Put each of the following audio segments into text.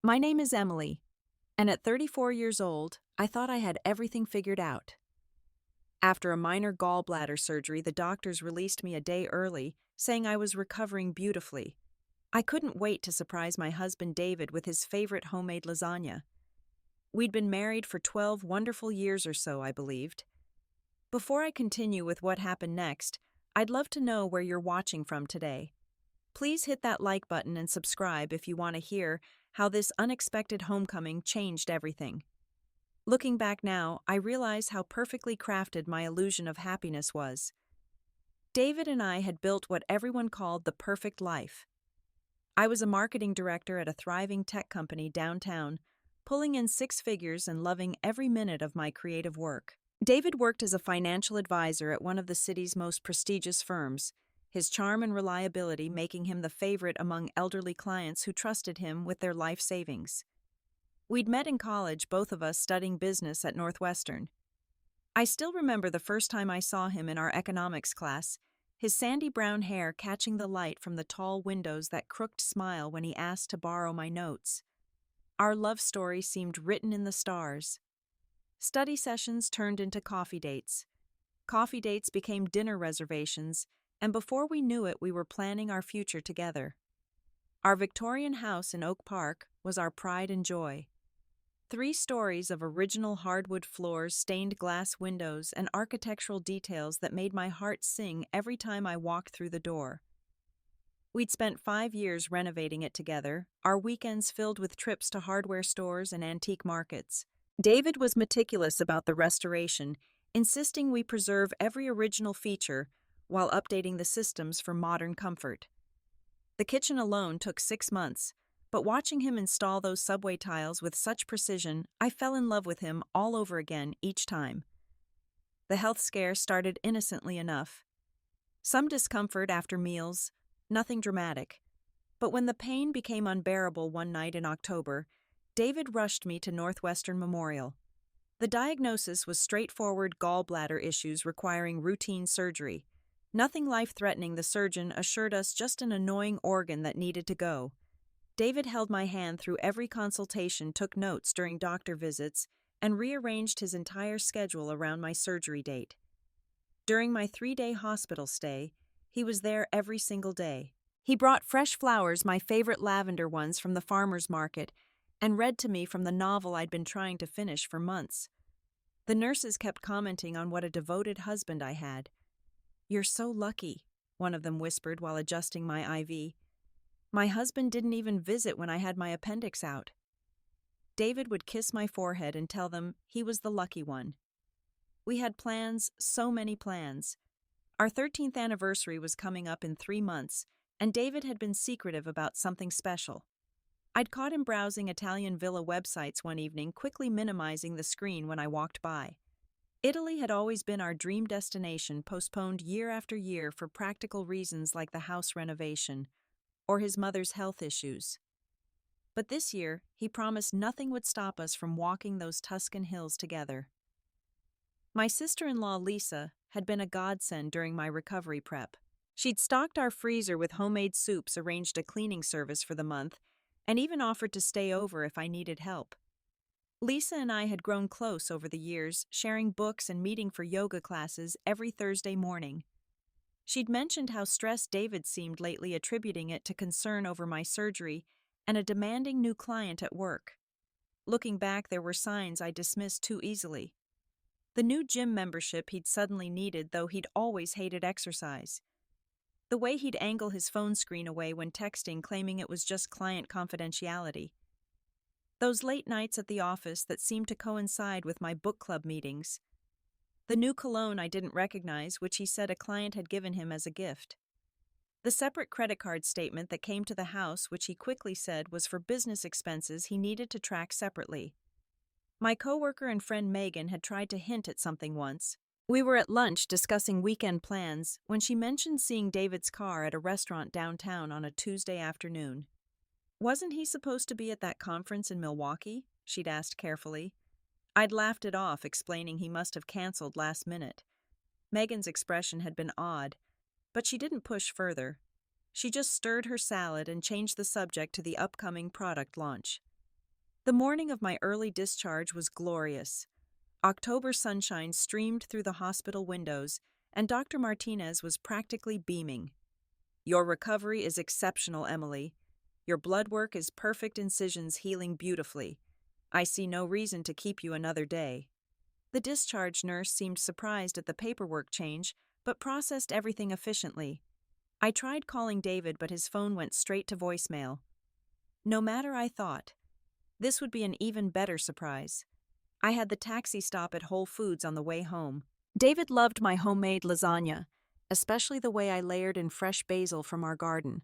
My name is Emily, and at 34 years old, I thought I had everything figured out. After a minor gallbladder surgery, the doctors released me a day early, saying I was recovering beautifully. I couldn't wait to surprise my husband David with his favorite homemade lasagna. We'd been married for 12 wonderful years or so, I believed. Before I continue with what happened next, I'd love to know where you're watching from today. Please hit that like button and subscribe if you want to hear how this unexpected homecoming changed everything. Looking back now, I realize how perfectly crafted my illusion of happiness was. David and I had built what everyone called the perfect life. I was a marketing director at a thriving tech company downtown, pulling in six figures and loving every minute of my creative work. David worked as a financial advisor at one of the city's most prestigious firms, his charm and reliability making him the favorite among elderly clients who trusted him with their life savings. We'd met in college, both of us studying business at Northwestern. I still remember the first time I saw him in our economics class, his sandy brown hair catching the light from the tall windows, that crooked smile when he asked to borrow my notes. Our love story seemed written in the stars. Study sessions turned into coffee dates. Coffee dates became dinner reservations, and before we knew it, we were planning our future together. Our Victorian house in Oak Park was our pride and joy. 3 stories of original hardwood floors, stained glass windows, and architectural details that made my heart sing every time I walked through the door. We'd spent 5 years renovating it together, our weekends filled with trips to hardware stores and antique markets. David was meticulous about the restoration, insisting we preserve every original feature while updating the systems for modern comfort. The kitchen alone took 6 months, but watching him install those subway tiles with such precision, I fell in love with him all over again each time. The health scare started innocently enough. Some discomfort after meals, nothing dramatic. But when the pain became unbearable one night in October, David rushed me to Northwestern Memorial. The diagnosis was straightforward gallbladder issues requiring routine surgery. Nothing life-threatening, the surgeon assured us, just an annoying organ that needed to go. David held my hand through every consultation, took notes during doctor visits, and rearranged his entire schedule around my surgery date. During my 3-day hospital stay, he was there every single day. He brought fresh flowers, my favorite lavender ones from the farmer's market, and read to me from the novel I'd been trying to finish for months. The nurses kept commenting on what a devoted husband I had. "You're so lucky," one of them whispered while adjusting my IV. "My husband didn't even visit when I had my appendix out." David would kiss my forehead and tell them he was the lucky one. We had plans, so many plans. Our 13th anniversary was coming up in 3 months, and David had been secretive about something special. I'd caught him browsing Italian villa websites one evening, quickly minimizing the screen when I walked by. Italy had always been our dream destination, postponed year after year for practical reasons like the house renovation or his mother's health issues. But this year, he promised nothing would stop us from walking those Tuscan hills together. My sister-in-law, Lisa, had been a godsend during my recovery prep. She'd stocked our freezer with homemade soups, arranged a cleaning service for the month, and even offered to stay over if I needed help. Lisa and I had grown close over the years, sharing books and meeting for yoga classes every Thursday morning. She'd mentioned how stressed David seemed lately, attributing it to concern over my surgery and a demanding new client at work. Looking back, there were signs I dismissed too easily. The new gym membership he'd suddenly needed, though he'd always hated exercise. The way he'd angle his phone screen away when texting, claiming it was just client confidentiality. Those late nights at the office that seemed to coincide with my book club meetings. The new cologne I didn't recognize, which he said a client had given him as a gift. The separate credit card statement that came to the house, which he quickly said was for business expenses he needed to track separately. My coworker and friend Megan had tried to hint at something once. We were at lunch discussing weekend plans when she mentioned seeing David's car at a restaurant downtown on a Tuesday afternoon. "Wasn't he supposed to be at that conference in Milwaukee?" she'd asked carefully. I'd laughed it off, explaining he must have canceled last minute. Megan's expression had been odd, but she didn't push further. She just stirred her salad and changed the subject to the upcoming product launch. The morning of my early discharge was glorious. October sunshine streamed through the hospital windows, and Dr. Martinez was practically beaming. "Your recovery is exceptional, Emily. Your blood work is perfect, incisions healing beautifully. I see no reason to keep you another day." The discharge nurse seemed surprised at the paperwork change, but processed everything efficiently. I tried calling David, but his phone went straight to voicemail. No matter, I thought, this would be an even better surprise. I had the taxi stop at Whole Foods on the way home. David loved my homemade lasagna, especially the way I layered in fresh basil from our garden.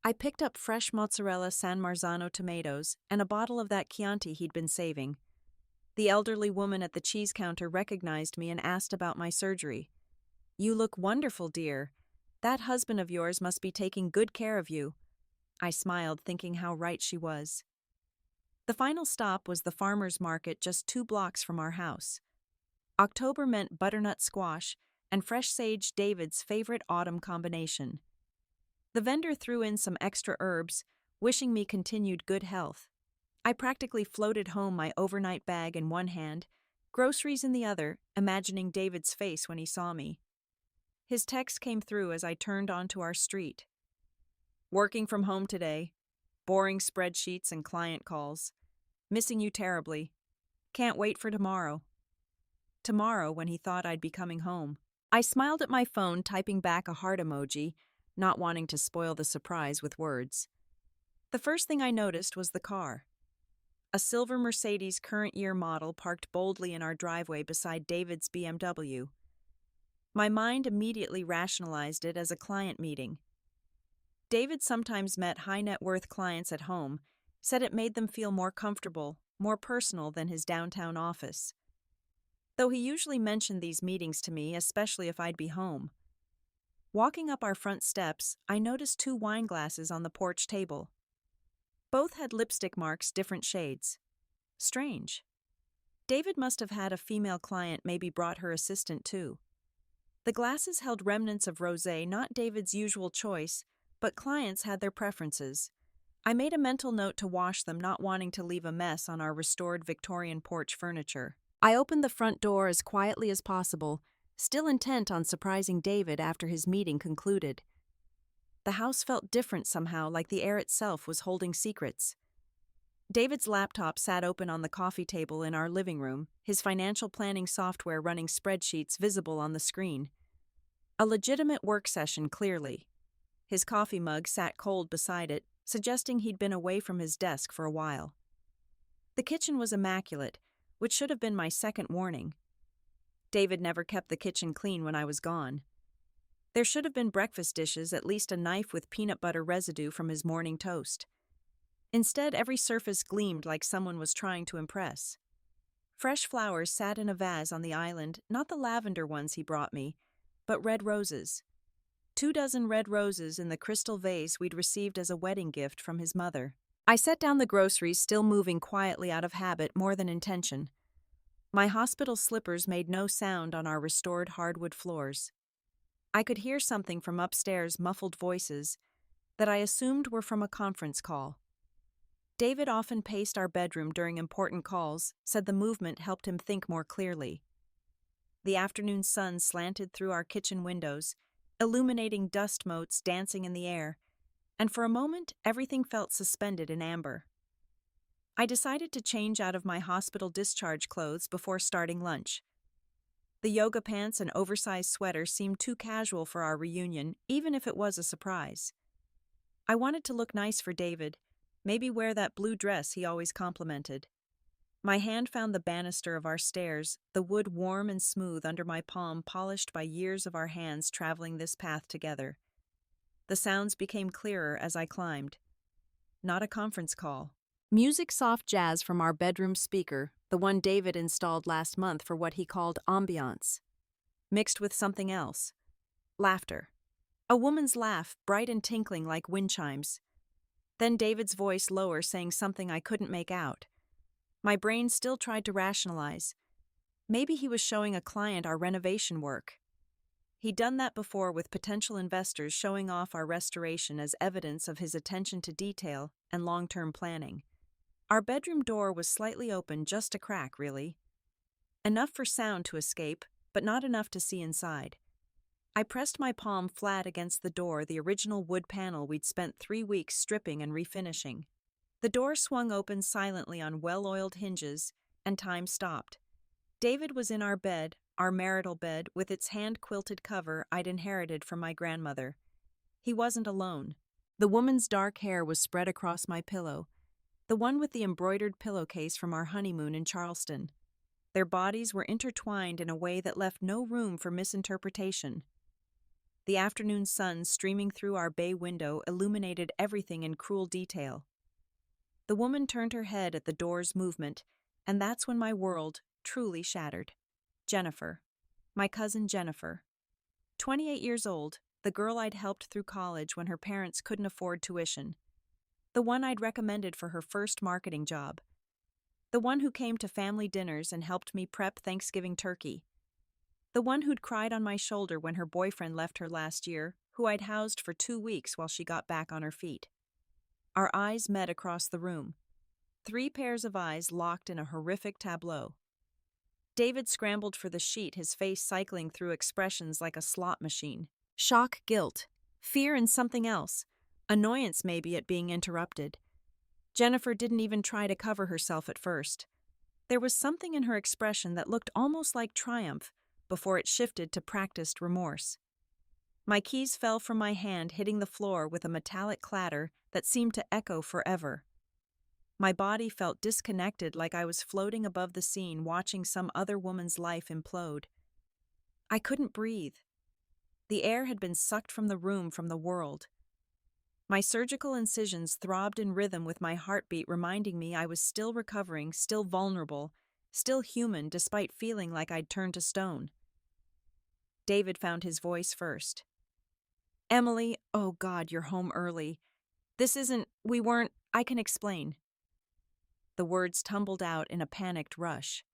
I picked up fresh mozzarella San Marzano tomatoes and a bottle of that Chianti he'd been saving. The elderly woman at the cheese counter recognized me and asked about my surgery. "You look wonderful, dear. That husband of yours must be taking good care of you." I smiled, thinking how right she was. The final stop was the farmer's market just 2 blocks from our house. October meant butternut squash and fresh sage, David's favorite autumn combination. The vendor threw in some extra herbs, wishing me continued good health. I practically floated home, my overnight bag in one hand, groceries in the other, imagining David's face when he saw me. His text came through as I turned onto our street. "Working from home today. Boring spreadsheets and client calls. Missing you terribly. Can't wait for tomorrow." Tomorrow, when he thought I'd be coming home. I smiled at my phone, typing back a heart emoji, not wanting to spoil the surprise with words. The first thing I noticed was the car. A silver Mercedes current year model parked boldly in our driveway beside David's BMW. My mind immediately rationalized it as a client meeting. David sometimes met high net worth clients at home, said it made them feel more comfortable, more personal than his downtown office. Though he usually mentioned these meetings to me, especially if I'd be home. Walking up our front steps, I noticed 2 wine glasses on the porch table. Both had lipstick marks, different shades. Strange. David must have had a female client, maybe brought her assistant too. The glasses held remnants of rosé, not David's usual choice, but clients had their preferences. I made a mental note to wash them, not wanting to leave a mess on our restored Victorian porch furniture. I opened the front door as quietly as possible, still intent on surprising David after his meeting concluded. The house felt different somehow, like the air itself was holding secrets. David's laptop sat open on the coffee table in our living room, his financial planning software running spreadsheets visible on the screen. A legitimate work session, clearly. His coffee mug sat cold beside it, suggesting he'd been away from his desk for a while. The kitchen was immaculate, which should have been my second warning. David never kept the kitchen clean when I was gone. There should have been breakfast dishes, at least a knife with peanut butter residue from his morning toast. Instead, every surface gleamed like someone was trying to impress. Fresh flowers sat in a vase on the island, not the lavender ones he brought me, but red roses. 24 red roses in the crystal vase we'd received as a wedding gift from his mother. I set down the groceries, still moving quietly out of habit more than intention. My hospital slippers made no sound on our restored hardwood floors. I could hear something from upstairs, muffled voices, that I assumed were from a conference call. David often paced our bedroom during important calls, said the movement helped him think more clearly. The afternoon sun slanted through our kitchen windows, illuminating dust motes dancing in the air, and for a moment everything felt suspended in amber. I decided to change out of my hospital discharge clothes before starting lunch. The yoga pants and oversized sweater seemed too casual for our reunion, even if it was a surprise. I wanted to look nice for David, maybe wear that blue dress he always complimented. My hand found the banister of our stairs, the wood warm and smooth under my palm, polished by years of our hands traveling this path together. The sounds became clearer as I climbed. Not a conference call. Music, soft jazz from our bedroom speaker, the one David installed last month for what he called ambiance. Mixed with something else. Laughter. A woman's laugh, bright and tinkling like wind chimes. Then David's voice lower, saying something I couldn't make out. My brain still tried to rationalize. Maybe he was showing a client our renovation work. He'd done that before with potential investors, showing off our restoration as evidence of his attention to detail and long-term planning. Our bedroom door was slightly open, just a crack, really. Enough for sound to escape, but not enough to see inside. I pressed my palm flat against the door, the original wood panel we'd spent 3 weeks stripping and refinishing. The door swung open silently on well-oiled hinges, and time stopped. David was in our bed, our marital bed, with its hand-quilted cover I'd inherited from my grandmother. He wasn't alone. The woman's dark hair was spread across my pillow, the one with the embroidered pillowcase from our honeymoon in Charleston. Their bodies were intertwined in a way that left no room for misinterpretation. The afternoon sun streaming through our bay window illuminated everything in cruel detail. The woman turned her head at the door's movement, and that's when my world truly shattered. Jennifer. My cousin Jennifer. 28 years old, the girl I'd helped through college when her parents couldn't afford tuition. The one I'd recommended for her first marketing job. The one who came to family dinners and helped me prep Thanksgiving turkey. The one who'd cried on my shoulder when her boyfriend left her last year, who I'd housed for 2 weeks while she got back on her feet. Our eyes met across the room. 3 pairs of eyes locked in a horrific tableau. David scrambled for the sheet, his face cycling through expressions like a slot machine. Shock, guilt, fear, and something else. Annoyance, maybe, at being interrupted. Jennifer didn't even try to cover herself at first. There was something in her expression that looked almost like triumph before it shifted to practiced remorse. My keys fell from my hand, hitting the floor with a metallic clatter that seemed to echo forever. My body felt disconnected, like I was floating above the scene, watching some other woman's life implode. I couldn't breathe. The air had been sucked from the room, from the world. My surgical incisions throbbed in rhythm with my heartbeat, reminding me I was still recovering, still vulnerable, still human, despite feeling like I'd turned to stone. David found his voice first. "Emily, oh God, you're home early. We weren't, I can explain." The words tumbled out in a panicked rush.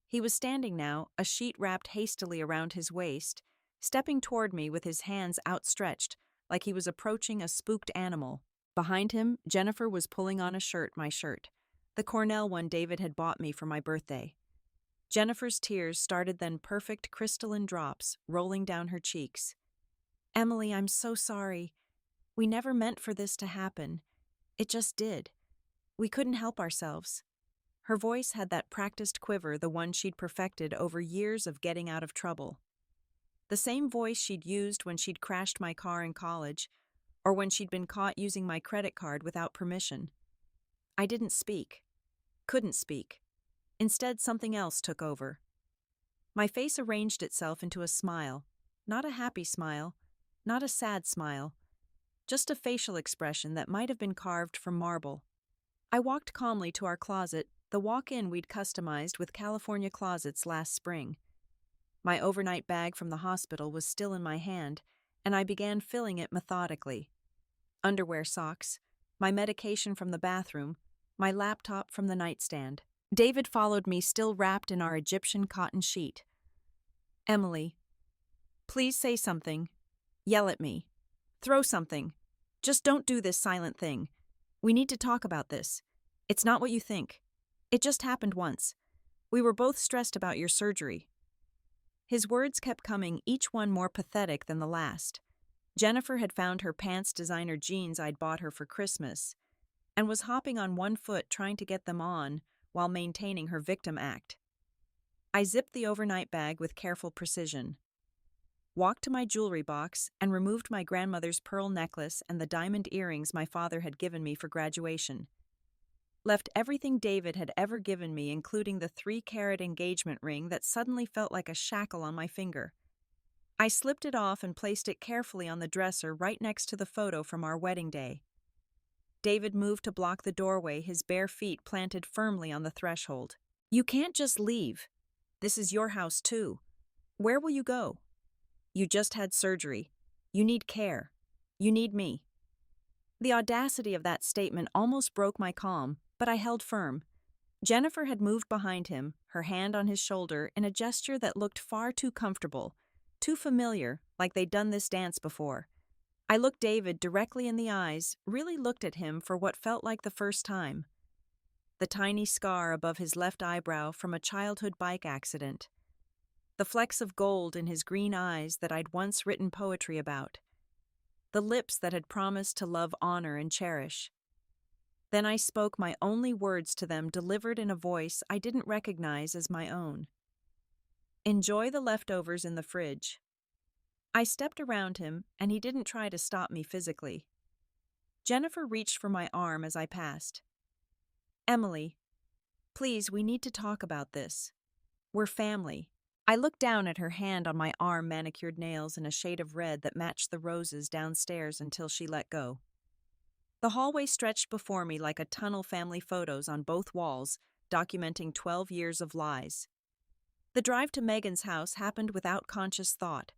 He was standing now, a sheet wrapped hastily around his waist, stepping toward me with his hands outstretched, like he was approaching a spooked animal. Behind him, Jennifer was pulling on a shirt, my shirt, the Cornell one David had bought me for my birthday. Jennifer's tears started then, perfect crystalline drops rolling down her cheeks. "Emily, I'm so sorry. We never meant for this to happen. It just did. We couldn't help ourselves." Her voice had that practiced quiver, the one she'd perfected over years of getting out of trouble. The same voice she'd used when she'd crashed my car in college, or when she'd been caught using my credit card without permission. I didn't speak. Couldn't speak. Instead, something else took over. My face arranged itself into a smile. Not a happy smile, not a sad smile, just a facial expression that might have been carved from marble. I walked calmly to our closet, the walk-in we'd customized with California closets last spring. My overnight bag from the hospital was still in my hand, and I began filling it methodically. Underwear, socks, my medication from the bathroom, my laptop from the nightstand. David followed me, still wrapped in our Egyptian cotton sheet. "Emily, please say something. Yell at me. Throw something. Just don't do this silent thing. We need to talk about this. It's not what you think. It just happened once. We were both stressed about your surgery." His words kept coming, each one more pathetic than the last. Jennifer had found her pants designer jeans I'd bought her for Christmas, and was hopping on one foot trying to get them on while maintaining her victim act. I zipped the overnight bag with careful precision, walked to my jewelry box, and removed my grandmother's pearl necklace and the diamond earrings my father had given me for graduation. Left everything David had ever given me, including the 3-carat engagement ring that suddenly felt like a shackle on my finger. I slipped it off and placed it carefully on the dresser right next to the photo from our wedding day. David moved to block the doorway, his bare feet planted firmly on the threshold. "You can't just leave. This is your house too. Where will you go? You just had surgery. You need care. You need me." The audacity of that statement almost broke my calm, but I held firm. Jennifer had moved behind him, her hand on his shoulder, in a gesture that looked far too comfortable, too familiar, like they'd done this dance before. I looked David directly in the eyes, really looked at him for what felt like the first time. the tiny scar above his left eyebrow from a childhood bike accident, the flecks of gold in his green eyes that I'd once written poetry about, the lips that had promised to love, honor, and cherish. Then I spoke my only words to them, delivered in a voice I didn't recognize as my own. Enjoy the leftovers in the fridge. I stepped around him, and he didn't try to stop me physically. Jennifer reached for my arm as I passed. Emily, please, we need to talk about this. We're family. I looked down at her hand on my arm, manicured nails in a shade of red that matched the roses downstairs until she let go. The hallway stretched before me like a tunnel, family photos on both walls, documenting 12 years of lies. The drive to Megan's house happened without conscious thought.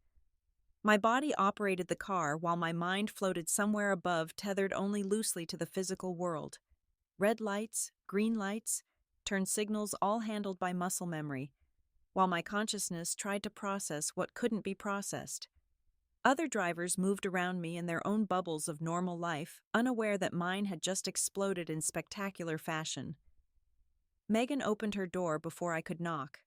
My body operated the car while my mind floated somewhere above, tethered only loosely to the physical world. Red lights, green lights, turn signals, all handled by muscle memory, while my consciousness tried to process what couldn't be processed. Other drivers moved around me in their own bubbles of normal life, unaware that mine had just exploded in spectacular fashion. Megan opened her door before I could knock.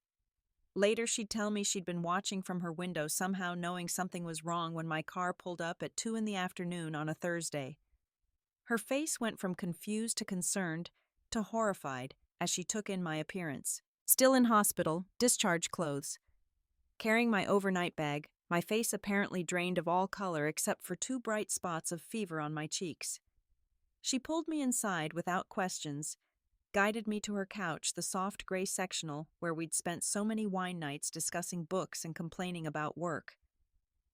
Later, she'd tell me she'd been watching from her window, somehow knowing something was wrong when my car pulled up at 2 p.m. on a Thursday. Her face went from confused to concerned to horrified as she took in my appearance. Still in hospital, discharge clothes. Carrying my overnight bag, my face apparently drained of all color except for 2 bright spots of fever on my cheeks. She pulled me inside without questions, guided me to her couch, the soft gray sectional where we'd spent so many wine nights discussing books and complaining about work.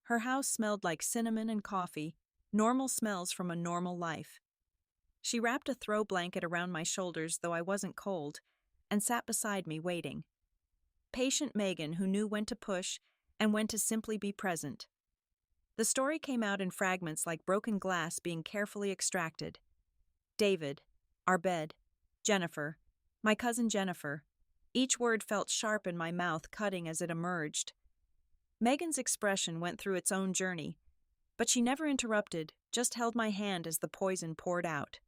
Her house smelled like cinnamon and coffee, normal smells from a normal life. She wrapped a throw blanket around my shoulders, though I wasn't cold, and sat beside me waiting. Patient Megan, who knew when to push and when to simply be present. The story came out in fragments like broken glass being carefully extracted. David, our bed, Jennifer, my cousin Jennifer. Each word felt sharp in my mouth, cutting as it emerged. Megan's expression went through its own journey, but she never interrupted, just held my hand as the poison poured out.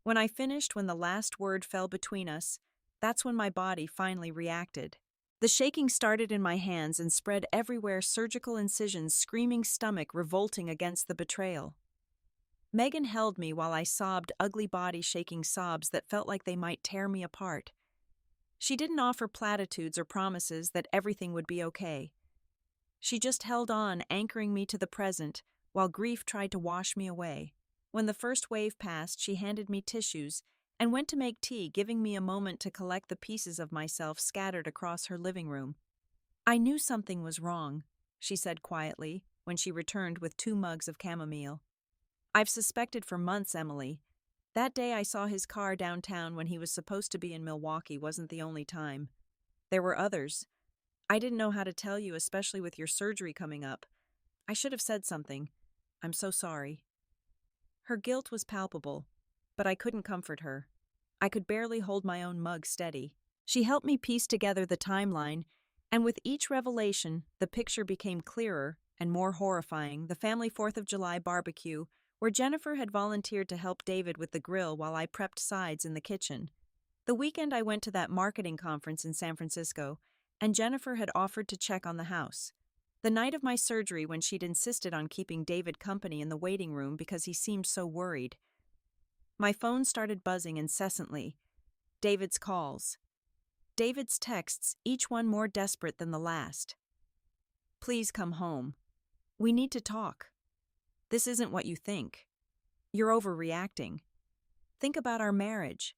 When I finished, when the last word fell between us, that's when my body finally reacted. The shaking started in my hands and spread everywhere, surgical incisions, screaming stomach revolting against the betrayal. Megan held me while I sobbed, ugly body-shaking sobs that felt like they might tear me apart. She didn't offer platitudes or promises that everything would be okay. She just held on, anchoring me to the present, while grief tried to wash me away. When the first wave passed, she handed me tissues and went to make tea, giving me a moment to collect the pieces of myself scattered across her living room. I knew something was wrong, she said quietly, when she returned with 2 mugs of chamomile. I've suspected for months, Emily. That day I saw his car downtown when he was supposed to be in Milwaukee wasn't the only time. There were others. I didn't know how to tell you, especially with your surgery coming up. I should have said something. I'm so sorry. Her guilt was palpable, but I couldn't comfort her. I could barely hold my own mug steady. She helped me piece together the timeline, and with each revelation, the picture became clearer and more horrifying. The family 4th of July barbecue, where Jennifer had volunteered to help David with the grill while I prepped sides in the kitchen. The weekend I went to that marketing conference in San Francisco, and Jennifer had offered to check on the house. The night of my surgery, when she'd insisted on keeping David company in the waiting room because he seemed so worried. My phone started buzzing incessantly. David's calls. David's texts, each one more desperate than the last. Please come home. We need to talk. This isn't what you think. You're overreacting. Think about our marriage.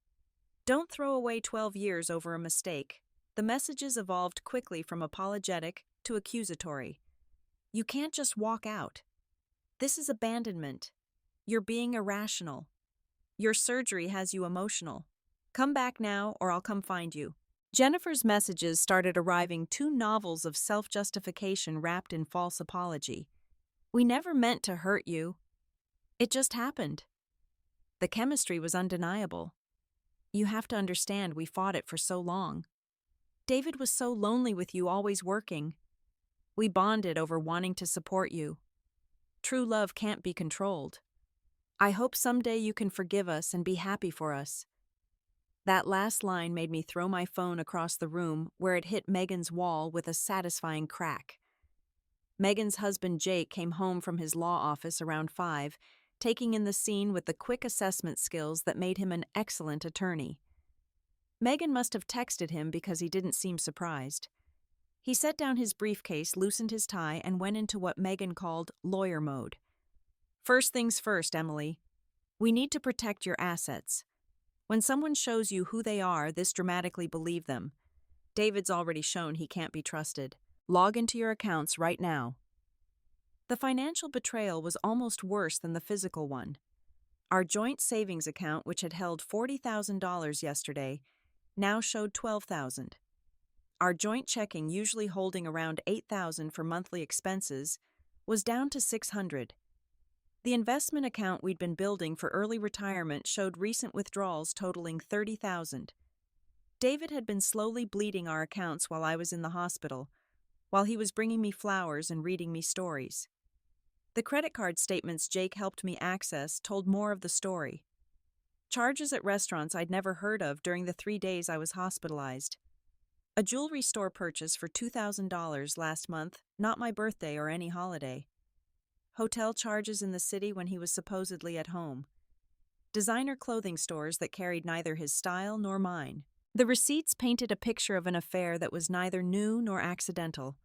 Don't throw away 12 years over a mistake. The messages evolved quickly from apologetic to accusatory. You can't just walk out. This is abandonment. You're being irrational. Your surgery has you emotional. Come back now or I'll come find you. Jennifer's messages started arriving, 2 novels of self-justification wrapped in false apology. We never meant to hurt you. It just happened. The chemistry was undeniable. You have to understand, we fought it for so long. David was so lonely with you always working. We bonded over wanting to support you. True love can't be controlled. I hope someday you can forgive us and be happy for us. That last line made me throw my phone across the room where it hit Megan's wall with a satisfying crack. Megan's husband Jake came home from his law office around 5, taking in the scene with the quick assessment skills that made him an excellent attorney. Megan must have texted him because he didn't seem surprised. He set down his briefcase, loosened his tie, and went into what Megan called lawyer mode. First things first, Emily. We need to protect your assets. When someone shows you who they are, this dramatically believe them. David's already shown he can't be trusted. Log into your accounts right now. The financial betrayal was almost worse than the physical one. Our joint savings account, which had held $40,000 yesterday, now showed $12,000. Our joint checking, usually holding around $8,000 for monthly expenses, was down to $600. The investment account we'd been building for early retirement showed recent withdrawals totaling $30,000. David had been slowly bleeding our accounts while I was in the hospital, while he was bringing me flowers and reading me stories. The credit card statements Jake helped me access told more of the story. Charges at restaurants I'd never heard of during the 3 days I was hospitalized. A jewelry store purchase for $2,000 last month, not my birthday or any holiday. Hotel charges in the city when he was supposedly at home. Designer clothing stores that carried neither his style nor mine. The receipts painted a picture of an affair that was neither new nor accidental.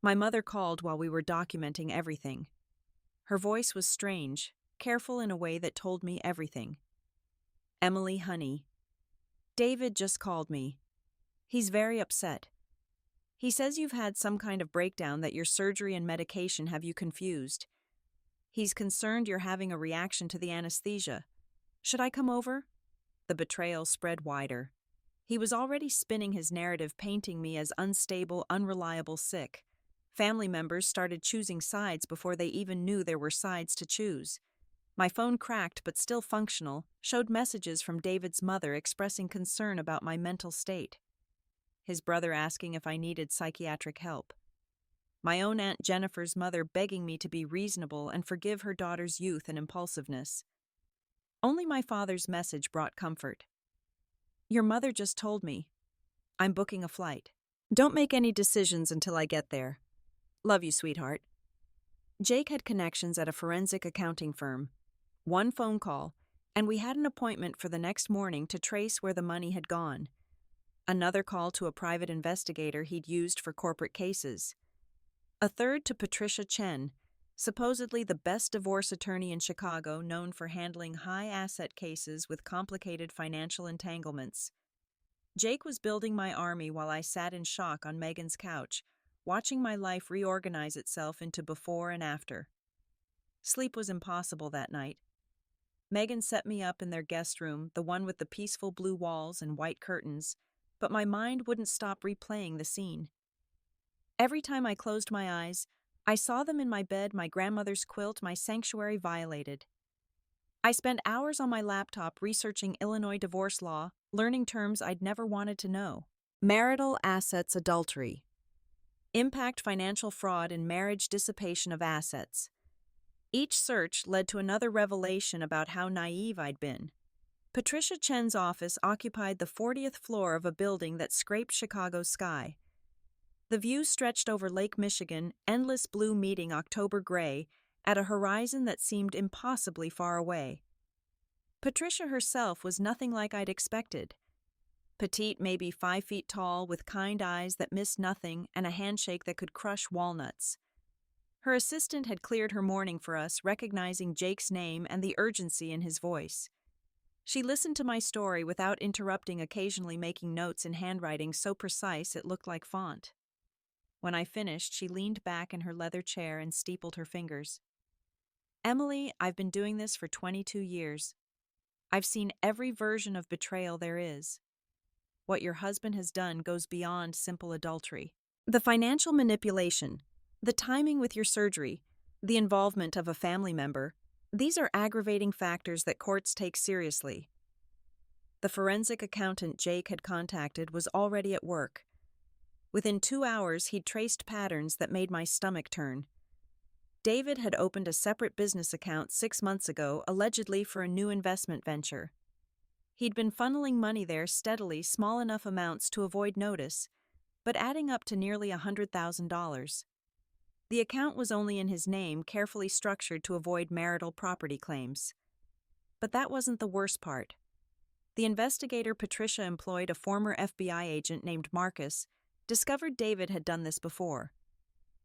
My mother called while we were documenting everything. Her voice was strange, careful in a way that told me everything. Emily, honey. David just called me. He's very upset. He says you've had some kind of breakdown, that your surgery and medication have you confused. He's concerned you're having a reaction to the anesthesia. Should I come over? The betrayal spread wider. He was already spinning his narrative, painting me as unstable, unreliable, sick. Family members started choosing sides before they even knew there were sides to choose. My phone, cracked but still functional, showed messages from David's mother expressing concern about my mental state. His brother asking if I needed psychiatric help. My own Aunt Jennifer's mother begging me to be reasonable and forgive her daughter's youth and impulsiveness. Only my father's message brought comfort. Your mother just told me. I'm booking a flight. Don't make any decisions until I get there. Love you, sweetheart. Jake had connections at a forensic accounting firm. One phone call, and we had an appointment for the next morning to trace where the money had gone. Another call to a private investigator he'd used for corporate cases. A third to Patricia Chen, supposedly the best divorce attorney in Chicago, known for handling high-asset cases with complicated financial entanglements. Jake was building my army while I sat in shock on Megan's couch, watching my life reorganize itself into before and after. Sleep was impossible that night. Megan set me up in their guest room, the one with the peaceful blue walls and white curtains, but my mind wouldn't stop replaying the scene. Every time I closed my eyes, I saw them in my bed, my grandmother's quilt, my sanctuary violated. I spent hours on my laptop researching Illinois divorce law, learning terms I'd never wanted to know. Marital assets adultery. Impact financial fraud and marriage dissipation of assets. Each search led to another revelation about how naive I'd been. Patricia Chen's office occupied the 40th floor of a building that scraped Chicago's sky. The view stretched over Lake Michigan, endless blue meeting October gray, at a horizon that seemed impossibly far away. Patricia herself was nothing like I'd expected. Petite, maybe 5 feet tall, with kind eyes that missed nothing and a handshake that could crush walnuts. Her assistant had cleared her morning for us, recognizing Jake's name and the urgency in his voice. She listened to my story without interrupting, occasionally making notes in handwriting so precise it looked like font. When I finished, she leaned back in her leather chair and steepled her fingers. Emily, I've been doing this for 22 years. I've seen every version of betrayal there is. What your husband has done goes beyond simple adultery. The financial manipulation, the timing with your surgery, the involvement of a family member, these are aggravating factors that courts take seriously. The forensic accountant Jake had contacted was already at work. Within 2 hours, he'd traced patterns that made my stomach turn. David had opened a separate business account 6 months ago, allegedly for a new investment venture. He'd been funneling money there steadily, small enough amounts to avoid notice, but adding up to nearly $100,000. The account was only in his name, carefully structured to avoid marital property claims. But that wasn't the worst part. The investigator Patricia employed, a former FBI agent named Marcus, discovered David had done this before.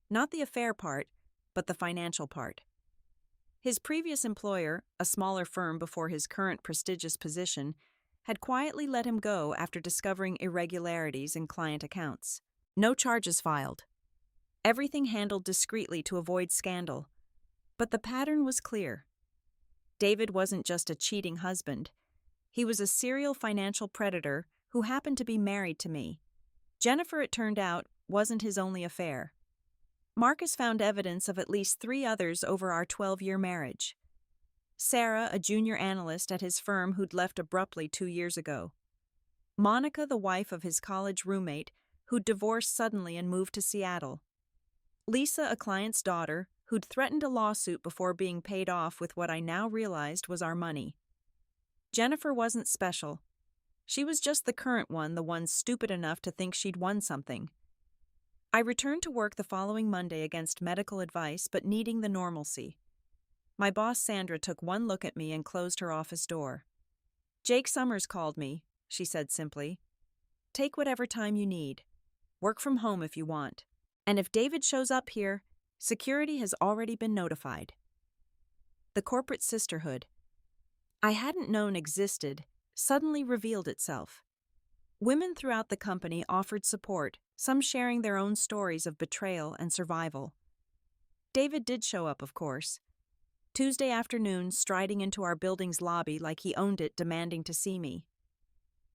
Not the affair part, but the financial part. His previous employer, a smaller firm before his current prestigious position, had quietly let him go after discovering irregularities in client accounts. No charges filed. Everything handled discreetly to avoid scandal. But the pattern was clear. David wasn't just a cheating husband. He was a serial financial predator who happened to be married to me. Jennifer, it turned out, wasn't his only affair. Marcus found evidence of at least 3 others over our 12-year marriage. Sarah, a junior analyst at his firm who'd left abruptly 2 years ago. Monica, the wife of his college roommate, who'd divorced suddenly and moved to Seattle. Lisa, a client's daughter, who'd threatened a lawsuit before being paid off with what I now realized was our money. Jennifer wasn't special. She was just the current one, the one stupid enough to think she'd won something. I returned to work the following Monday against medical advice but needing the normalcy. My boss Sandra took one look at me and closed her office door. "Jake Summers called me," she said simply. "Take whatever time you need. Work from home if you want. And if David shows up here, security has already been notified." The corporate sisterhood I hadn't known existed suddenly revealed itself. Women throughout the company offered support, some sharing their own stories of betrayal and survival. David did show up, of course. Tuesday afternoon, striding into our building's lobby like he owned it, demanding to see me.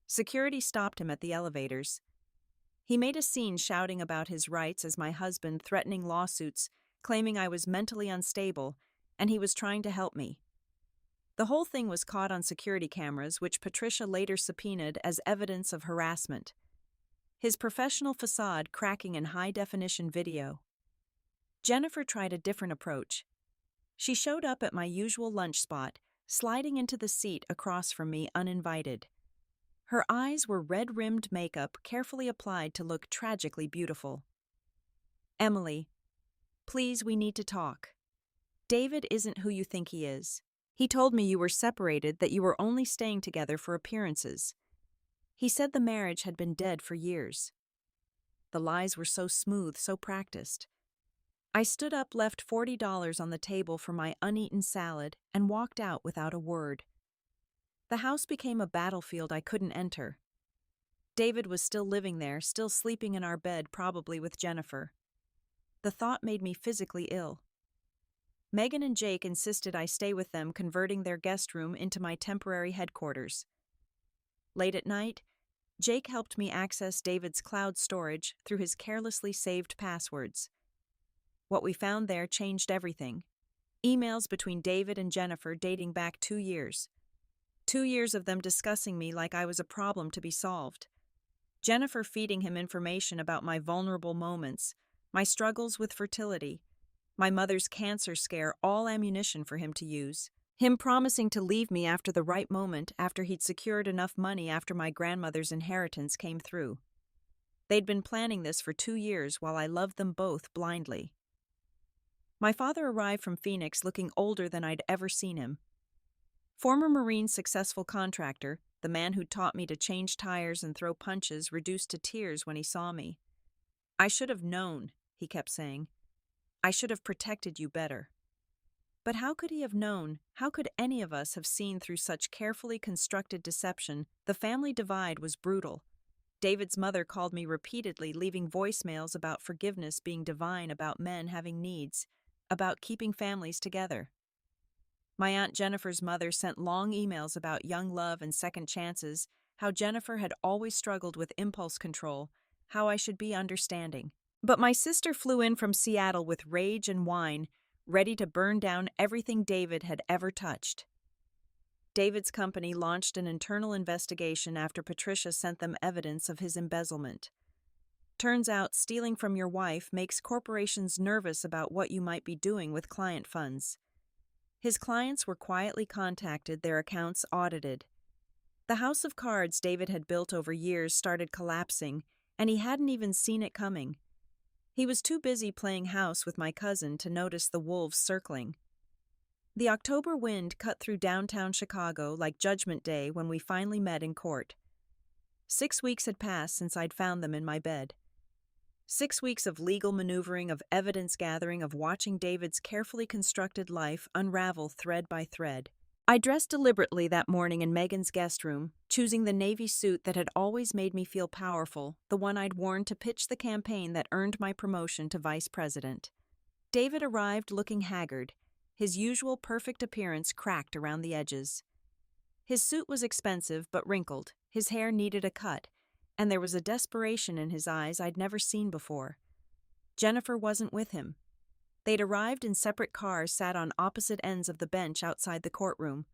Security stopped him at the elevators. He made a scene shouting about his rights as my husband, threatening lawsuits, claiming I was mentally unstable, and he was trying to help me. The whole thing was caught on security cameras, which Patricia later subpoenaed as evidence of harassment. His professional facade cracking in high-definition video. Jennifer tried a different approach. She showed up at my usual lunch spot, sliding into the seat across from me uninvited. Her eyes were red-rimmed makeup carefully applied to look tragically beautiful. "Emily, please, we need to talk. David isn't who you think he is. He told me you were separated, that you were only staying together for appearances. He said the marriage had been dead for years." The lies were so smooth, so practiced. I stood up, left $40 on the table for my uneaten salad, and walked out without a word. The house became a battlefield I couldn't enter. David was still living there, still sleeping in our bed, probably with Jennifer. The thought made me physically ill. Megan and Jake insisted I stay with them, converting their guest room into my temporary headquarters. Late at night, Jake helped me access David's cloud storage through his carelessly saved passwords. What we found there changed everything. Emails between David and Jennifer dating back 2 years. 2 years of them discussing me like I was a problem to be solved. Jennifer feeding him information about my vulnerable moments, my struggles with fertility, my mother's cancer scare, all ammunition for him to use. Him promising to leave me after the right moment, after he'd secured enough money after my grandmother's inheritance came through. They'd been planning this for 2 years while I loved them both blindly. My father arrived from Phoenix looking older than I'd ever seen him. Former Marine successful contractor, the man who taught me to change tires and throw punches, reduced to tears when he saw me. "I should have known," he kept saying. "I should have protected you better." But how could he have known? How could any of us have seen through such carefully constructed deception? The family divide was brutal. David's mother called me repeatedly, leaving voicemails about forgiveness being divine, about men having needs, about keeping families together. My Aunt Jennifer's mother sent long emails about young love and second chances, how Jennifer had always struggled with impulse control, how I should be understanding. But my sister flew in from Seattle with rage and wine, ready to burn down everything David had ever touched. David's company launched an internal investigation after Patricia sent them evidence of his embezzlement. Turns out stealing from your wife makes corporations nervous about what you might be doing with client funds. His clients were quietly contacted, their accounts audited. The house of cards David had built over years started collapsing, and he hadn't even seen it coming. He was too busy playing house with my cousin to notice the wolves circling. The October wind cut through downtown Chicago like Judgment Day when we finally met in court. 6 weeks had passed since I'd found them in my bed. 6 weeks of legal maneuvering, of evidence gathering, of watching David's carefully constructed life unravel thread by thread. I dressed deliberately that morning in Megan's guest room, choosing the navy suit that had always made me feel powerful, the one I'd worn to pitch the campaign that earned my promotion to vice president. David arrived looking haggard, his usual perfect appearance cracked around the edges. His suit was expensive but wrinkled, his hair needed a cut, and there was a desperation in his eyes I'd never seen before. Jennifer wasn't with him. They'd arrived in separate cars sat on opposite ends of the bench outside the courtroom.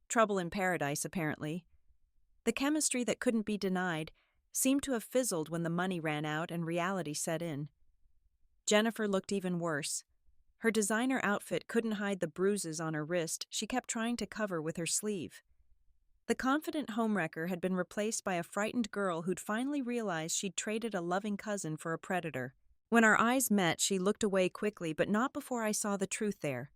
Trouble in paradise, apparently. The chemistry that couldn't be denied seemed to have fizzled when the money ran out and reality set in. Jennifer looked even worse. Her designer outfit couldn't hide the bruises on her wrist she kept trying to cover with her sleeve. The confident homewrecker had been replaced by a frightened girl who'd finally realized she'd traded a loving cousin for a predator. When our eyes met, she looked away quickly, but not before I saw the truth there.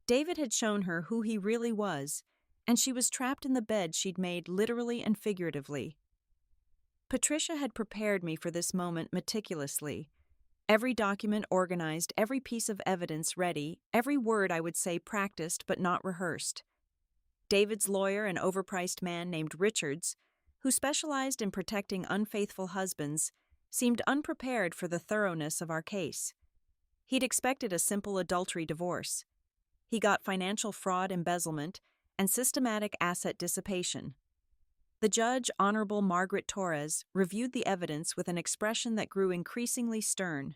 David had shown her who he really was, and she was trapped in the bed she'd made literally and figuratively. Patricia had prepared me for this moment meticulously. Every document organized, every piece of evidence ready, every word I would say practiced but not rehearsed. David's lawyer, an overpriced man named Richards, who specialized in protecting unfaithful husbands, seemed unprepared for the thoroughness of our case. He'd expected a simple adultery divorce. He got financial fraud, embezzlement, and systematic asset dissipation. The judge, Honorable Margaret Torres, reviewed the evidence with an expression that grew increasingly stern.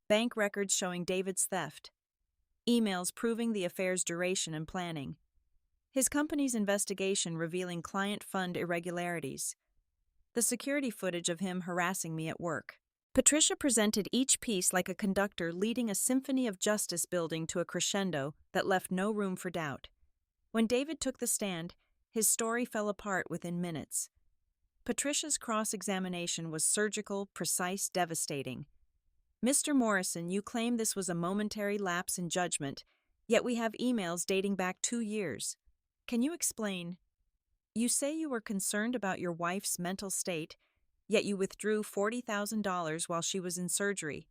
Bank records showing David's theft. Emails proving the affair's duration and planning. His company's investigation revealing client fund irregularities. The security footage of him harassing me at work. Patricia presented each piece like a conductor leading a symphony of justice building to a crescendo that left no room for doubt. When David took the stand, his story fell apart within minutes. Patricia's cross-examination was surgical, precise, devastating. "Mr. Morrison, you claim this was a momentary lapse in judgment, yet we have emails dating back 2 years. Can you explain? You say you were concerned about your wife's mental state, yet you withdrew $40,000 while she was in surgery.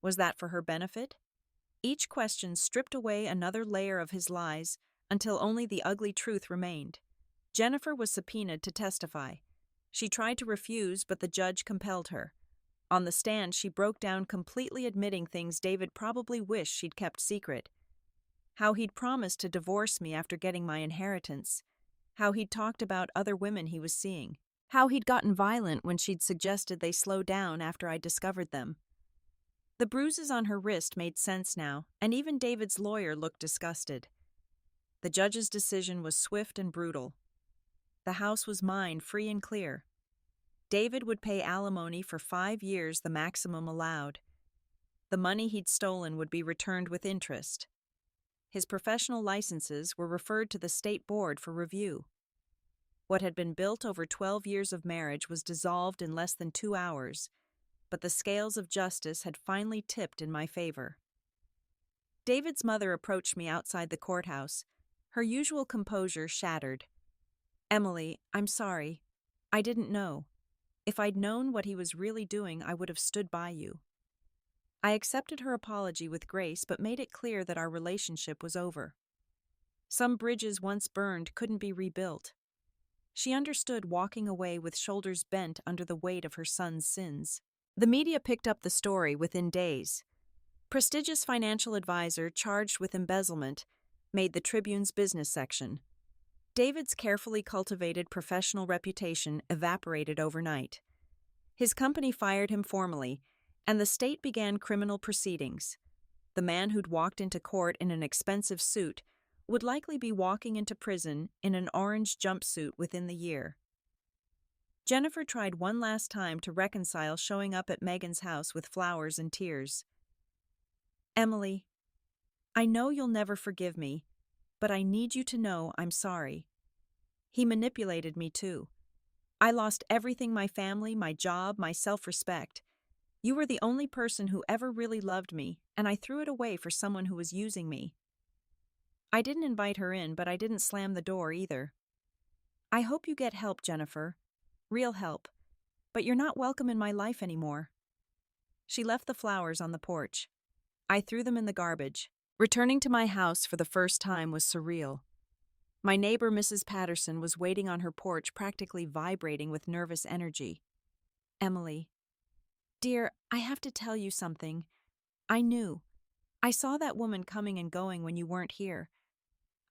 Was that for her benefit?" Each question stripped away another layer of his lies until only the ugly truth remained. Jennifer was subpoenaed to testify. She tried to refuse, but the judge compelled her. On the stand, she broke down, completely admitting things David probably wished she'd kept secret. How he'd promised to divorce me after getting my inheritance. How he'd talked about other women he was seeing. How he'd gotten violent when she'd suggested they slow down after I discovered them. The bruises on her wrist made sense now, and even David's lawyer looked disgusted. The judge's decision was swift and brutal. The house was mine, free and clear. David would pay alimony for 5 years, the maximum allowed. The money he'd stolen would be returned with interest. His professional licenses were referred to the state board for review. What had been built over 12 years of marriage was dissolved in less than 2 hours, but the scales of justice had finally tipped in my favor. David's mother approached me outside the courthouse, her usual composure shattered. "Emily, I'm sorry. I didn't know. If I'd known what he was really doing, I would have stood by you." I accepted her apology with grace, but made it clear that our relationship was over. Some bridges once burned couldn't be rebuilt. She understood, walking away with shoulders bent under the weight of her son's sins. The media picked up the story within days. Prestigious financial advisor charged with embezzlement made the Tribune's business section. David's carefully cultivated professional reputation evaporated overnight. His company fired him formally, and the state began criminal proceedings. The man who'd walked into court in an expensive suit would likely be walking into prison in an orange jumpsuit within the year. Jennifer tried one last time to reconcile showing up at Megan's house with flowers and tears. "Emily, I know you'll never forgive me, but I need you to know I'm sorry. He manipulated me too. I lost everything: my family, my job, my self-respect. You were the only person who ever really loved me, and I threw it away for someone who was using me. I didn't invite her in, but I didn't slam the door either. I hope you get help, Jennifer. Real help. But you're not welcome in my life anymore. She left the flowers on the porch. I threw them in the garbage. Returning to my house for the first time was surreal. My neighbor, Mrs. Patterson, was waiting on her porch, practically vibrating with nervous energy. Emily. Dear, I have to tell you something. I knew. I saw that woman coming and going when you weren't here.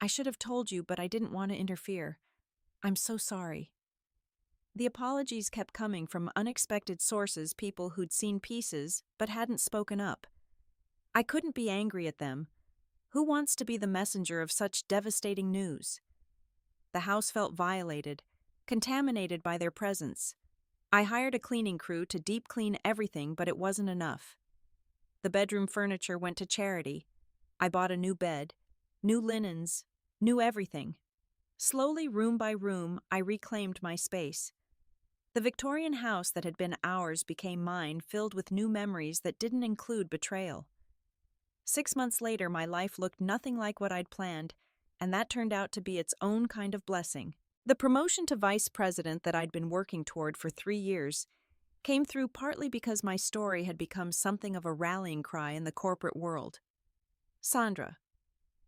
I should have told you, but I didn't want to interfere. I'm so sorry. The apologies kept coming from unexpected sources, people who'd seen pieces but hadn't spoken up. I couldn't be angry at them. Who wants to be the messenger of such devastating news? The house felt violated, contaminated by their presence. I hired a cleaning crew to deep clean everything, but it wasn't enough. The bedroom furniture went to charity. I bought a new bed, new linens, new everything. Slowly, room by room, I reclaimed my space. The Victorian house that had been ours became mine, filled with new memories that didn't include betrayal. 6 months later, my life looked nothing like what I'd planned, and that turned out to be its own kind of blessing. The promotion to vice president that I'd been working toward for 3 years came through partly because my story had become something of a rallying cry in the corporate world. Sandra.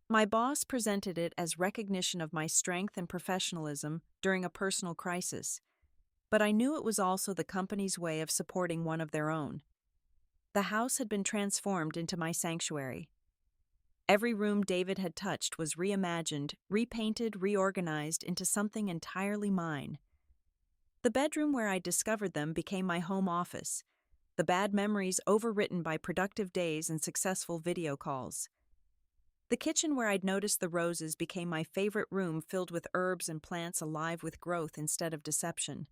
My boss presented it as recognition of my strength and professionalism during a personal crisis, but I knew it was also the company's way of supporting one of their own. The house had been transformed into my sanctuary. Every room David had touched was reimagined, repainted, reorganized into something entirely mine. The bedroom where I discovered them became my home office, the bad memories overwritten by productive days and successful video calls. The kitchen where I'd noticed the roses became my favorite room, filled with herbs and plants alive with growth instead of deception.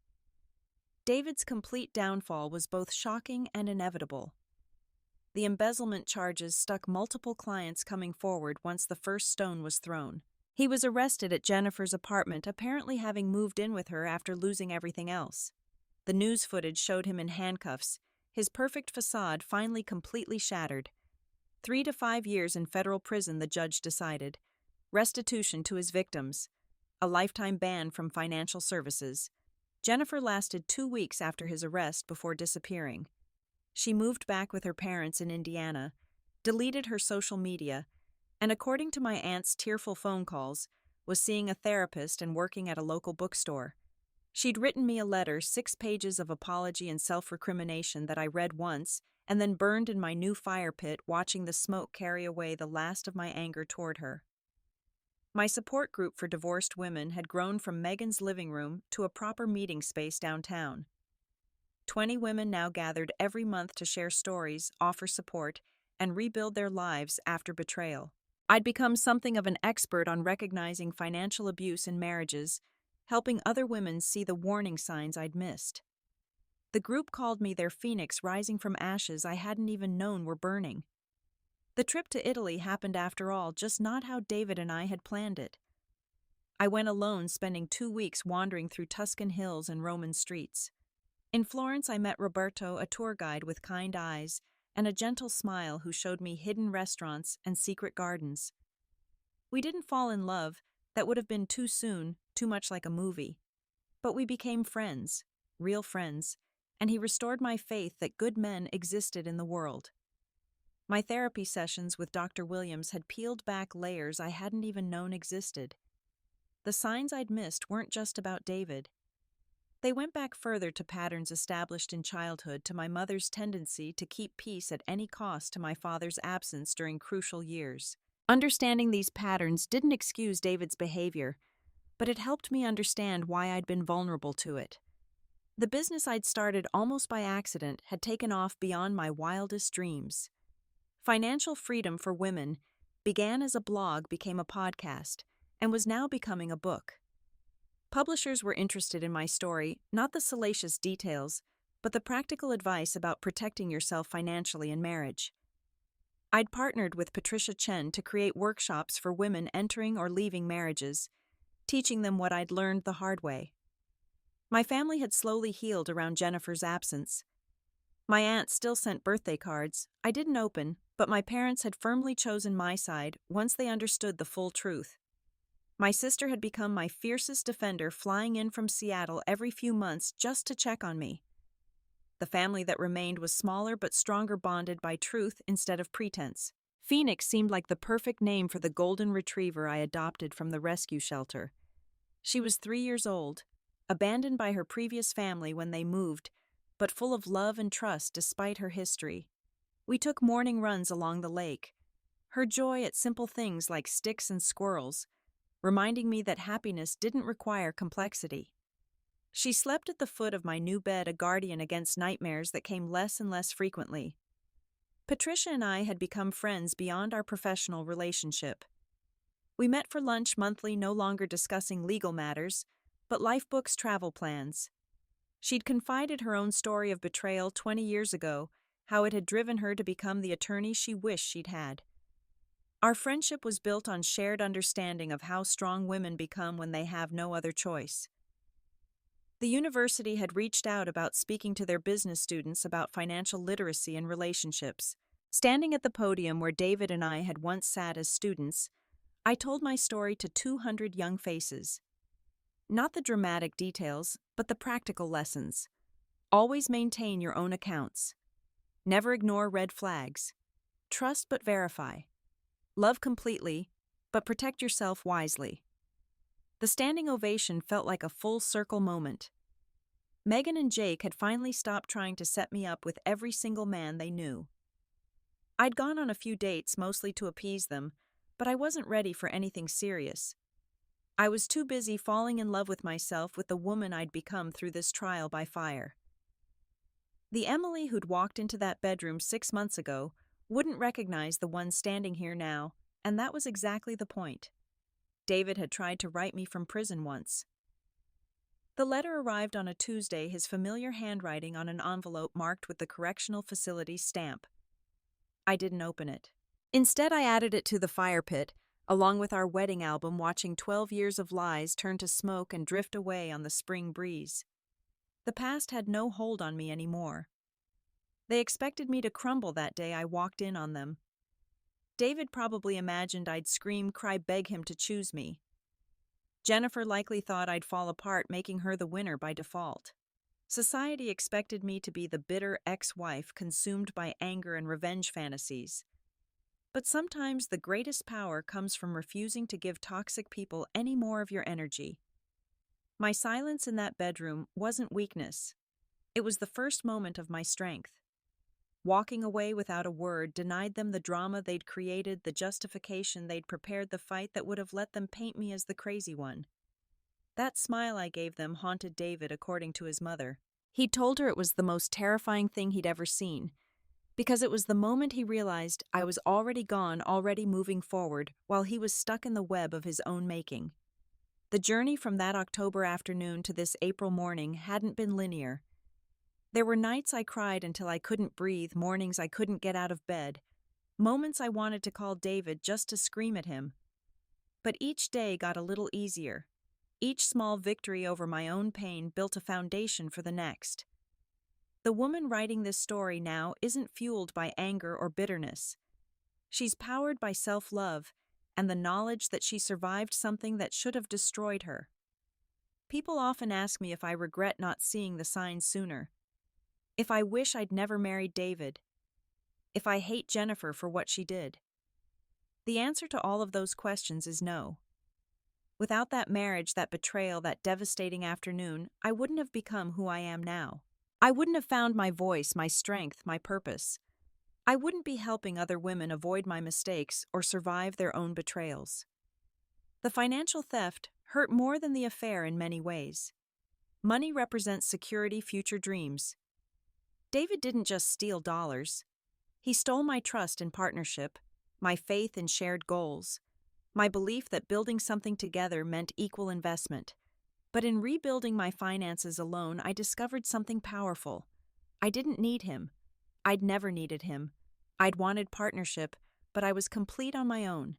David's complete downfall was both shocking and inevitable. The embezzlement charges stuck multiple clients coming forward once the first stone was thrown. He was arrested at Jennifer's apartment, apparently having moved in with her after losing everything else. The news footage showed him in handcuffs, his perfect facade finally completely shattered. 3 to 5 years in federal prison, the judge decided. Restitution to his victims. A lifetime ban from financial services. Jennifer lasted 2 weeks after his arrest before disappearing. She moved back with her parents in Indiana, deleted her social media, and according to my aunt's tearful phone calls, was seeing a therapist and working at a local bookstore. She'd written me a letter, 6 pages of apology and self-recrimination that I read once and then burned in my new fire pit, watching the smoke carry away the last of my anger toward her. My support group for divorced women had grown from Megan's living room to a proper meeting space downtown. 20 women now gathered every month to share stories, offer support, and rebuild their lives after betrayal. I'd become something of an expert on recognizing financial abuse in marriages, helping other women see the warning signs I'd missed. The group called me their phoenix, rising from ashes I hadn't even known were burning. The trip to Italy happened after all, just not how David and I had planned it. I went alone, spending 2 weeks wandering through Tuscan hills and Roman streets. In Florence, I met Roberto, a tour guide with kind eyes and a gentle smile, who showed me hidden restaurants and secret gardens. We didn't fall in love. That would have been too soon, too much like a movie. But we became friends, real friends, and he restored my faith that good men existed in the world. My therapy sessions with Dr. Williams had peeled back layers I hadn't even known existed. The signs I'd missed weren't just about David. They went back further to patterns established in childhood, to my mother's tendency to keep peace at any cost, to my father's absence during crucial years. Understanding these patterns didn't excuse David's behavior, but it helped me understand why I'd been vulnerable to it. The business I'd started almost by accident had taken off beyond my wildest dreams. Financial Freedom for Women began as a blog, became a podcast, and was now becoming a book. Publishers were interested in my story, not the salacious details, but the practical advice about protecting yourself financially in marriage. I'd partnered with Patricia Chen to create workshops for women entering or leaving marriages, teaching them what I'd learned the hard way. My family had slowly healed around Jennifer's absence. My aunt still sent birthday cards I didn't open, but my parents had firmly chosen my side once they understood the full truth. My sister had become my fiercest defender, flying in from Seattle every few months just to check on me. The family that remained was smaller but stronger, bonded by truth instead of pretense. Phoenix seemed like the perfect name for the golden retriever I adopted from the rescue shelter. She was 3 years old, abandoned by her previous family when they moved, but full of love and trust despite her history. We took morning runs along the lake, her joy at simple things like sticks and squirrels, reminding me that happiness didn't require complexity. She slept at the foot of my new bed, a guardian against nightmares that came less and less frequently. Patricia and I had become friends beyond our professional relationship. We met for lunch monthly, no longer discussing legal matters, but life books, travel plans. She'd confided her own story of betrayal 20 years ago, how it had driven her to become the attorney she wished she'd had. Our friendship was built on shared understanding of how strong women become when they have no other choice. The university had reached out about speaking to their business students about financial literacy and relationships. Standing at the podium where David and I had once sat as students, I told my story to 200 young faces. Not the dramatic details, but the practical lessons. Always maintain your own accounts. Never ignore red flags. Trust but verify. Love completely, but protect yourself wisely. The standing ovation felt like a full circle moment. Megan and Jake had finally stopped trying to set me up with every single man they knew. I'd gone on a few dates, mostly to appease them, but I wasn't ready for anything serious. I was too busy falling in love with myself, with the woman I'd become through this trial by fire. The Emily who'd walked into that bedroom 6 months ago wouldn't recognize the one standing here now, and that was exactly the point. David had tried to write me from prison once. The letter arrived on a Tuesday, his familiar handwriting on an envelope marked with the correctional facility's stamp. I didn't open it. Instead, I added it to the fire pit, along with our wedding album, watching 12 years of lies turn to smoke and drift away on the spring breeze. The past had no hold on me anymore. They expected me to crumble that day I walked in on them. David probably imagined I'd scream, cry, beg him to choose me. Jennifer likely thought I'd fall apart, making her the winner by default. Society expected me to be the bitter ex-wife consumed by anger and revenge fantasies. But sometimes the greatest power comes from refusing to give toxic people any more of your energy. My silence in that bedroom wasn't weakness. It was the first moment of my strength. Walking away without a word denied them the drama they'd created, the justification they'd prepared, the fight that would have let them paint me as the crazy one. That smile I gave them haunted David, according to his mother. He'd told her it was the most terrifying thing he'd ever seen, because it was the moment he realized I was already gone, already moving forward, while he was stuck in the web of his own making. The journey from that October afternoon to this April morning hadn't been linear. There were nights I cried until I couldn't breathe, mornings I couldn't get out of bed, moments I wanted to call David just to scream at him. But each day got a little easier. Each small victory over my own pain built a foundation for the next. The woman writing this story now isn't fueled by anger or bitterness. She's powered by self-love and the knowledge that she survived something that should have destroyed her. People often ask me if I regret not seeing the signs sooner. If I wish I'd never married David. If I hate Jennifer for what she did. The answer to all of those questions is no. Without that marriage, that betrayal, that devastating afternoon, I wouldn't have become who I am now. I wouldn't have found my voice, my strength, my purpose. I wouldn't be helping other women avoid my mistakes or survive their own betrayals. The financial theft hurt more than the affair in many ways. Money represents security, future dreams. David didn't just steal dollars. He stole my trust in partnership, my faith in shared goals, my belief that building something together meant equal investment. But in rebuilding my finances alone, I discovered something powerful. I didn't need him. I'd never needed him. I'd wanted partnership, but I was complete on my own.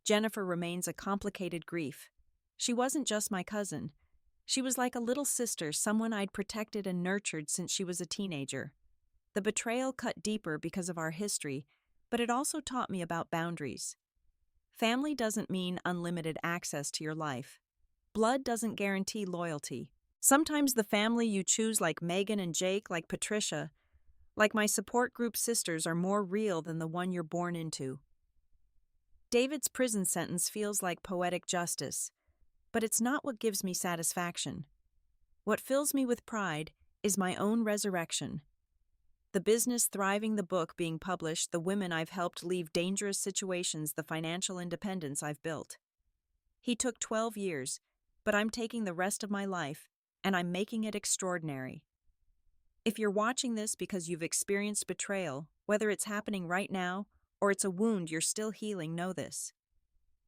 Jennifer remains a complicated grief. She wasn't just my cousin. She was like a little sister, someone I'd protected and nurtured since she was a teenager. The betrayal cut deeper because of our history, but it also taught me about boundaries. Family doesn't mean unlimited access to your life. Blood doesn't guarantee loyalty. Sometimes the family you choose, like Megan and Jake, like Patricia, like my support group sisters, are more real than the one you're born into. David's prison sentence feels like poetic justice, but it's not what gives me satisfaction. What fills me with pride is my own resurrection. The business thriving, the book being published, the women I've helped leave dangerous situations, the financial independence I've built. He took 12 years, but I'm taking the rest of my life, and I'm making it extraordinary. If you're watching this because you've experienced betrayal, whether it's happening right now or it's a wound you're still healing, know this.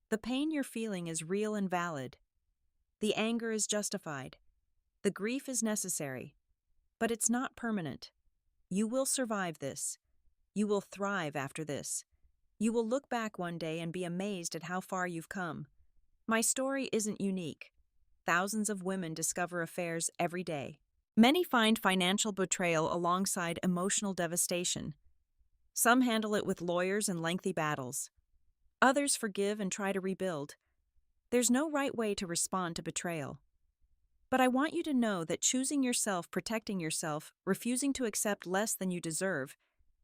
The pain you're feeling is real and valid. The anger is justified. The grief is necessary. But it's not permanent. You will survive this. You will thrive after this. You will look back one day and be amazed at how far you've come. My story isn't unique. Thousands of women discover affairs every day. Many find financial betrayal alongside emotional devastation. Some handle it with lawyers and lengthy battles. Others forgive and try to rebuild. There's no right way to respond to betrayal. But I want you to know that choosing yourself, protecting yourself, refusing to accept less than you deserve,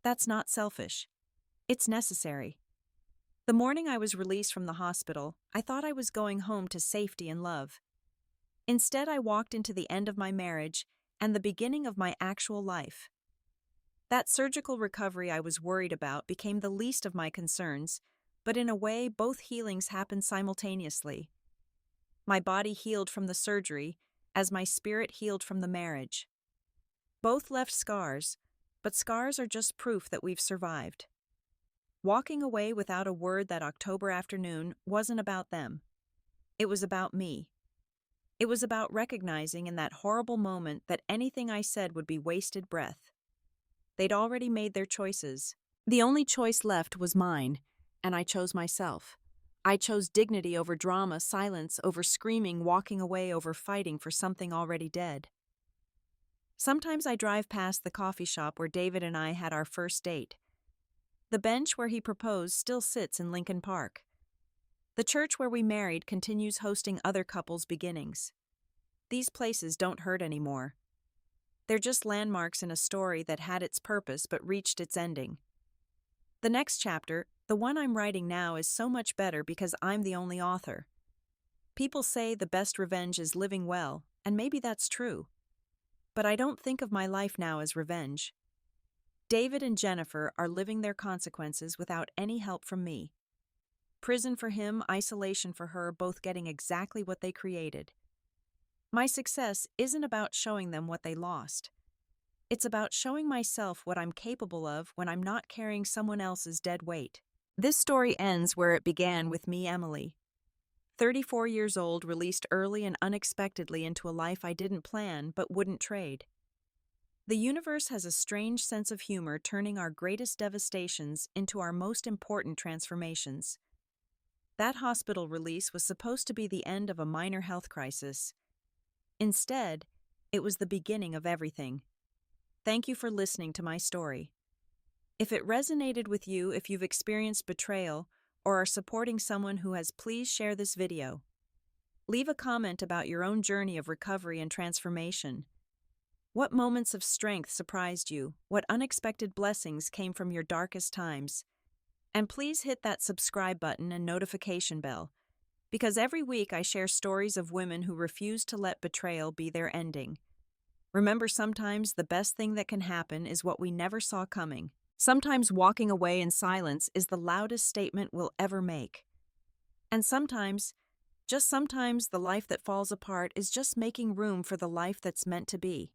that's not selfish. It's necessary. The morning I was released from the hospital, I thought I was going home to safety and love. Instead, I walked into the end of my marriage and the beginning of my actual life. That surgical recovery I was worried about became the least of my concerns, but in a way, both healings happened simultaneously. My body healed from the surgery, as my spirit healed from the marriage. Both left scars, but scars are just proof that we've survived. Walking away without a word that October afternoon wasn't about them. It was about me. It was about recognizing in that horrible moment that anything I said would be wasted breath. They'd already made their choices. The only choice left was mine, and I chose myself. I chose dignity over drama, silence over screaming, walking away over fighting for something already dead. Sometimes I drive past the coffee shop where David and I had our first date. The bench where he proposed still sits in Lincoln Park. The church where we married continues hosting other couples' beginnings. These places don't hurt anymore. They're just landmarks in a story that had its purpose but reached its ending. The next chapter, the one I'm writing now, is so much better because I'm the only author. People say the best revenge is living well, and maybe that's true. But I don't think of my life now as revenge. David and Jennifer are living their consequences without any help from me. Prison for him, isolation for her, both getting exactly what they created. My success isn't about showing them what they lost. It's about showing myself what I'm capable of when I'm not carrying someone else's dead weight. This story ends where it began with me, Emily. 34 years old, released early and unexpectedly into a life I didn't plan but wouldn't trade. The universe has a strange sense of humor, turning our greatest devastations into our most important transformations. That hospital release was supposed to be the end of a minor health crisis. Instead, it was the beginning of everything. Thank you for listening to my story. If it resonated with you, if you've experienced betrayal, or are supporting someone who has, please share this video. Leave a comment about your own journey of recovery and transformation. What moments of strength surprised you? What unexpected blessings came from your darkest times? And please hit that subscribe button and notification bell, because every week I share stories of women who refuse to let betrayal be their ending. Remember, sometimes the best thing that can happen is what we never saw coming. Sometimes walking away in silence is the loudest statement we'll ever make. And sometimes, just sometimes, the life that falls apart is just making room for the life that's meant to be.